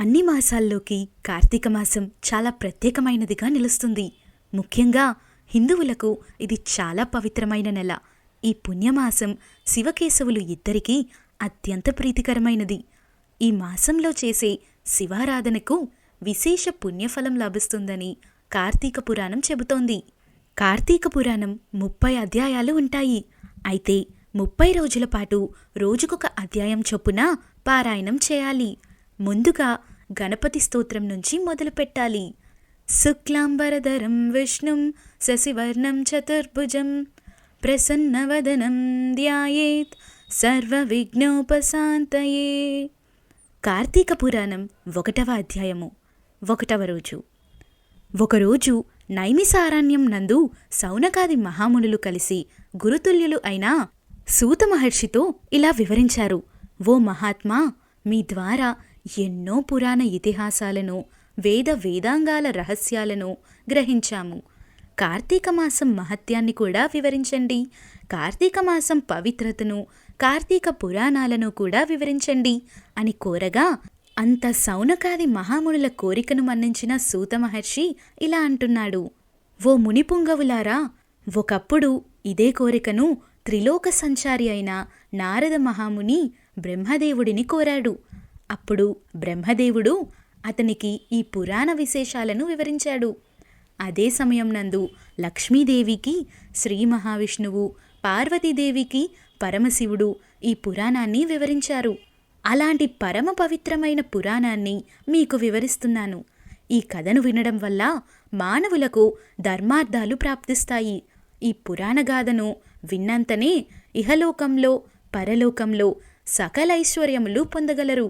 అన్ని మాసాల్లోకి కార్తీక మాసం చాలా ప్రత్యేకమైనదిగా నిలుస్తుంది. ముఖ్యంగా హిందువులకు ఇది చాలా పవిత్రమైన నెల. ఈ పుణ్యమాసం శివకేశవులు ఇద్దరికీ అత్యంత ప్రీతికరమైనది. ఈ మాసంలో చేసే శివారాధనకు విశేష పుణ్యఫలం లభిస్తుందని కార్తీక పురాణం చెబుతోంది. కార్తీక పురాణం 30 అధ్యాయాలు ఉంటాయి. అయితే 30 రోజుల పాటు రోజుకొక అధ్యాయం చొప్పున పారాయణం చేయాలి. ముందుగా గణపతి స్తోత్రం నుంచి మొదలుపెట్టాలి. శుక్లాంబరధరం విష్ణుం శశివర్ణం చతుర్భుజం ప్రసన్నవదనం ధ్యాయేత్ సర్వవిఘ్నోపశాంతయే. కార్తీక పురాణం 1వ అధ్యాయము 1వ రోజు. ఒకరోజు నైమిసారణ్యం నందు సౌనకాది మహామునులు కలిసి గురుతుల్యులు అయిన సూత మహర్షితో ఇలా వివరించారు. ఓ మహాత్మా, మీ ద్వారా ఎన్నో పురాణ ఇతిహాసాలను వేదాంగాల రహస్యాలను గ్రహించాము. కార్తీక మాసం మహత్యాన్ని కూడా వివరించండి. కార్తీక మాసం పవిత్రతను, కార్తీక పురాణాలను కూడా వివరించండి అని కోరగా, అంత సౌనకాది మహామునుల కోరికను మన్నించిన సూత మహర్షి ఇలా అంటున్నాడు. ఓ మునిపుంగవులారా, ఒకప్పుడు ఇదే కోరికను త్రిలోక సంచారి అయిన నారద మహాముని బ్రహ్మదేవుడిని కోరాడు. అప్పుడు బ్రహ్మదేవుడు అతనికి ఈ పురాణ విశేషాలను వివరించాడు. అదే సమయం నందు లక్ష్మీదేవికి శ్రీ మహావిష్ణువు, పార్వతీదేవికి పరమశివుడు ఈ పురాణాన్ని వివరించారు. అలాంటి పరమ పవిత్రమైన పురాణాన్ని మీకు వివరిస్తున్నాను. ఈ కథను వినడం వల్ల మానవులకు ధర్మార్థాలు ప్రాప్తిస్తాయి. ఈ పురాణగాథను విన్నంతనే ఇహలోకంలో పరలోకంలో సకల ఐశ్వర్యములు పొందగలరు.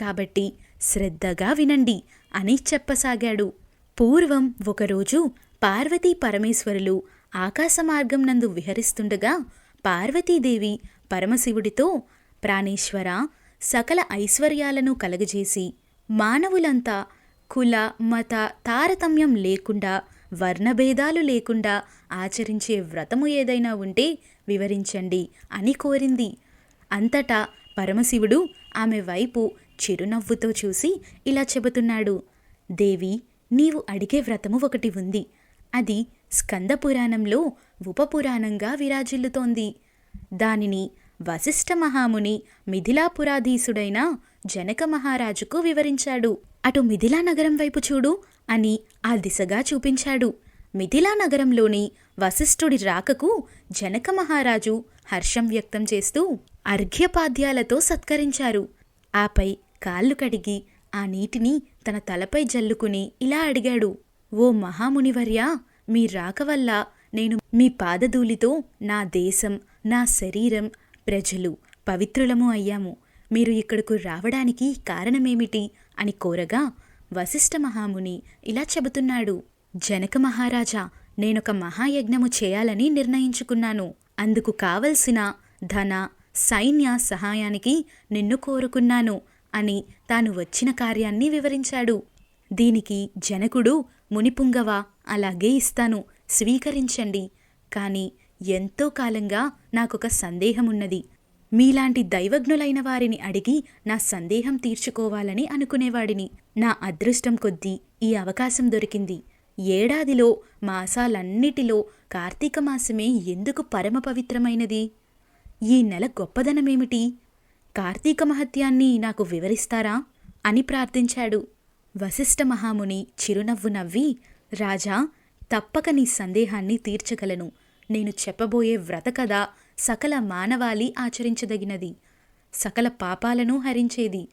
కాబట్టి శ్రద్ధగా వినండి అని చెప్పసాగాడు. పూర్వం ఒకరోజు పార్వతీ పరమేశ్వరులు ఆకాశమార్గం నందు విహరిస్తుండగా పార్వతీదేవి పరమశివుడితో, ప్రాణేశ్వర, సకల ఐశ్వర్యాలను కలగజేసి మానవులంతా కుల మత తారతమ్యం లేకుండా, వర్ణభేదాలు లేకుండా ఆచరించే వ్రతము ఏదైనా ఉంటే వివరించండి అని కోరింది. అంతటా పరమశివుడు ఆమె వైపు చిరునవ్వుతో చూసి ఇలా చెబుతున్నాడు. దేవి, నీవు అడిగే వ్రతము ఒకటి ఉంది. అది స్కంద పురాణంలో ఉపపురాణంగా విరాజిల్లుతోంది. దానిని వశిష్ఠ మహాముని మిథిలాపురాధీసుడైన జనక మహారాజుకు వివరించాడు. అటు మిథిలా నగరం వైపు చూడు అని ఆ దిశగా చూపించాడు. మిథిలా నగరంలోని వశిష్ఠుడి రాకకు జనక మహారాజు హర్షం వ్యక్తం చేస్తూ అర్ఘ్యపాద్యాలతో సత్కరించారు. ఆపై కాళ్ళు కడిగి ఆ నీటిని తన తలపై జల్లుకుని ఇలా అడిగాడు. ఓ మహామునివర్యా, మీ రాక వల్ల నేను మీ పాదధూళితో నా దేశం, నా శరీరం, ప్రజలు పవిత్రులము అయ్యాము. మీరు ఇక్కడకు రావడానికి కారణమేమిటి అని కోరగా వశిష్ఠ మహాముని ఇలా చెబుతున్నాడు. జనక మహారాజా, నేనొక మహాయజ్ఞము చేయాలని నిర్ణయించుకున్నాను. అందుకు కావలసిన ధన సైన్య సహాయానికి నిన్ను కోరుకున్నాను అని తాను వచ్చిన కార్యాన్ని వివరించాడు. దీనికి జనకుడు, మునిపుంగవ, అలాగే ఇస్తాను, స్వీకరించండి. కాని ఎంతో కాలంగా నాకొక సందేహమున్నది. మీలాంటి దైవజ్ఞులైన వారిని అడిగి నా సందేహం తీర్చుకోవాలని అనుకునేవాడిని. నా అదృష్టం కొద్దీ ఈ అవకాశం దొరికింది. ఏడాదిలో మాసాలన్నిటిలో కార్తీక మాసమే ఎందుకు పరమ పవిత్రమైనది? ఈ నెల గొప్పదనమేమిటి? కార్తీక మహత్యాన్ని నాకు వివరిస్తారా అని ప్రార్థించాడు. వశిష్ఠ మహాముని చిరునవ్వు నవ్వి, రాజా, తప్పక నీ సందేహాన్ని తీర్చగలను. నేను చెప్పబోయే వ్రత కథ సకల మానవాళి ఆచరించదగినది, సకల పాపాలను హరించేది.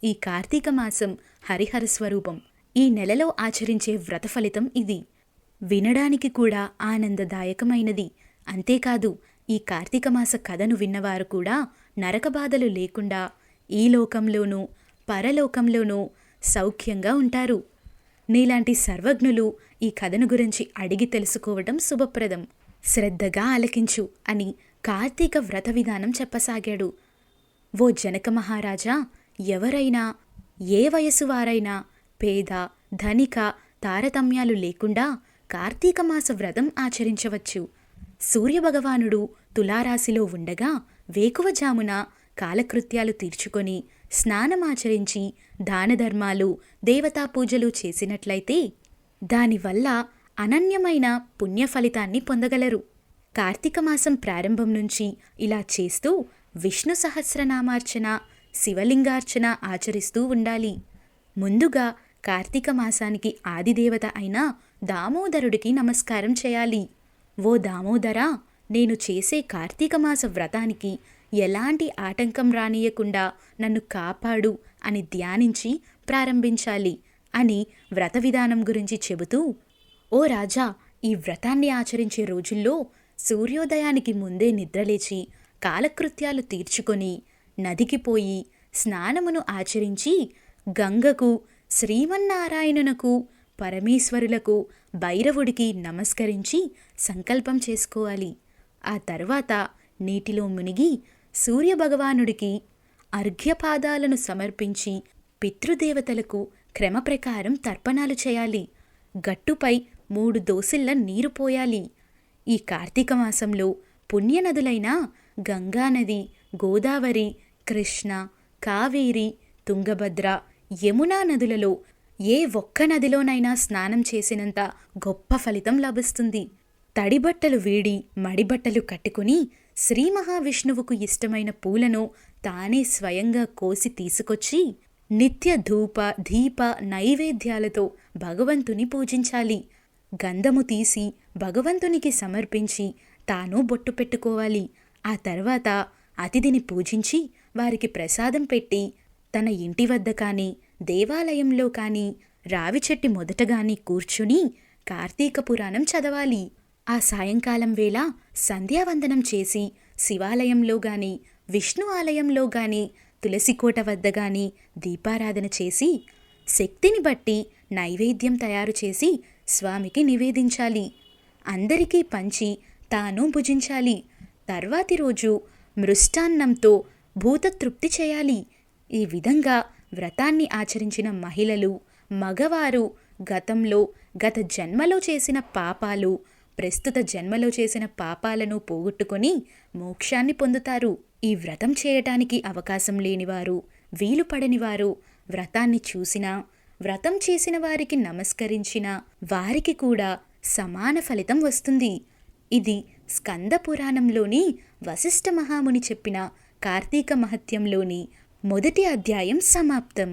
ఈ కార్తీక మాసం హరిహర స్వరూపం. ఈ నెలలో ఆచరించే వ్రత ఫలితం ఇది. వినడానికి కూడా ఆనందదాయకమైనది. అంతేకాదు, ఈ కార్తీక మాస కథను విన్నవారు కూడా నరకబాధలు లేకుండా ఈ లోకంలోనూ పరలోకంలోనూ సౌఖ్యంగా ఉంటారు. నీలాంటి సర్వజ్ఞులు ఈ కథను గురించి అడిగి తెలుసుకోవడం శుభప్రదం. శ్రద్ధగా ఆలకించు అని కార్తీక వ్రత విధానం చెప్పసాగాడు. ఓ జనక మహారాజా, ఎవరైనా ఏ వయసు వారైనా పేద ధనిక తారతమ్యాలు లేకుండా కార్తీక మాస వ్రతం ఆచరించవచ్చు. సూర్యభగవానుడు తులారాశిలో ఉండగా వేకువజామున కాలకృత్యాలు తీర్చుకొని స్నానమాచరించి దాన ధర్మాలు దేవతా పూజలు చేసినట్లయితే దానివల్ల అనన్యమైన పుణ్య ఫలితాన్ని పొందగలరు. కార్తీక మాసం ప్రారంభం నుంచి ఇలా చేస్తూ విష్ణు సహస్రనామార్చన, శివలింగార్చన ఆచరిస్తూ ఉండాలి. ముందుగా కార్తీక మాసానికి ఆదిదేవత అయిన దామోదరుడికి నమస్కారం చేయాలి. ఓ దామోదరా, నేను చేసే కార్తీక మాస వ్రతానికి ఎలాంటి ఆటంకం రానియకుండా నన్ను కాపాడు అని ధ్యానించి ప్రారంభించాలి అని వ్రత విధానం గురించి చెబుతూ, ఓ రాజా, ఈ వ్రతాన్ని ఆచరించే రోజుల్లో సూర్యోదయానికి ముందే నిద్రలేచి కాలకృత్యాలు తీర్చుకొని నదికి పోయి స్నానమును ఆచరించి గంగకు, శ్రీమన్నారాయణునకు, పరమేశ్వరులకు, భైరవుడికి నమస్కరించి సంకల్పం చేసుకోవాలి. ఆ తర్వాత నీటిలో మునిగి సూర్యభగవానుడికి అర్ఘ్యపాదాలను సమర్పించి పితృదేవతలకు క్రమప్రకారం తర్పణాలు చేయాలి. గట్టుపై 3 దోసిళ్ల నీరు పోయాలి. ఈ కార్తీక మాసంలో పుణ్యనదులైన గంగానది, గోదావరి, కృష్ణ, కావేరి, తుంగభద్ర, యమునా నదులలో ఏ ఒక్క నదిలోనైనా స్నానం చేసినంత గొప్ప ఫలితం లభిస్తుంది. తడిబట్టలు వీడి మడిబట్టలు కట్టుకుని శ్రీ మహావిష్ణువుకు ఇష్టమైన పూలను తానే స్వయంగా కోసి తీసుకొచ్చి నిత్య ధూప దీప నైవేద్యాలతో భగవంతుని పూజించాలి. గంధము తీసి భగవంతునికి సమర్పించి తాను బొట్టు పెట్టుకోవాలి. ఆ తర్వాత అతిథిని పూజించి వారికి ప్రసాదం పెట్టి తన ఇంటి వద్ద కానీ దేవాలయంలో కానీ రావి చెట్టు మొదట గాని కూర్చుని కార్తీక పురాణం చదవాలి. ఆ సాయంకాలం వేళ సంధ్యావందనం చేసి శివాలయంలో గాని విష్ణు ఆలయంలో గాని తులసికోట వద్ద గాని దీపారాధన చేసి శక్తిని బట్టి నైవేద్యం తయారు చేసి స్వామికి నివేదించాలి. అందరికీ పంచి తాను భుజించాలి. తర్వాతి రోజు మృష్టాన్నంతో భూతతృప్తి చేయాలి. ఈ విధంగా వ్రతాన్ని ఆచరించిన మహిళలు, మగవారు గత జన్మలో చేసిన పాపాలు, ప్రస్తుత జన్మలో చేసిన పాపాలను పోగొట్టుకొని మోక్షాన్ని పొందుతారు. ఈ వ్రతం చేయటానికి అవకాశం లేనివారు, వీలు పడనివారు వ్రతాన్ని చూసినా, వ్రతం చేసిన వారికి నమస్కరించిన వారికి కూడా సమాన ఫలితం వస్తుంది. ఇది స్కంద పురాణంలోని వశిష్ఠ మహాముని చెప్పిన కార్తీక మహత్యంలోని మొదటి అధ్యాయం సమాప్తం.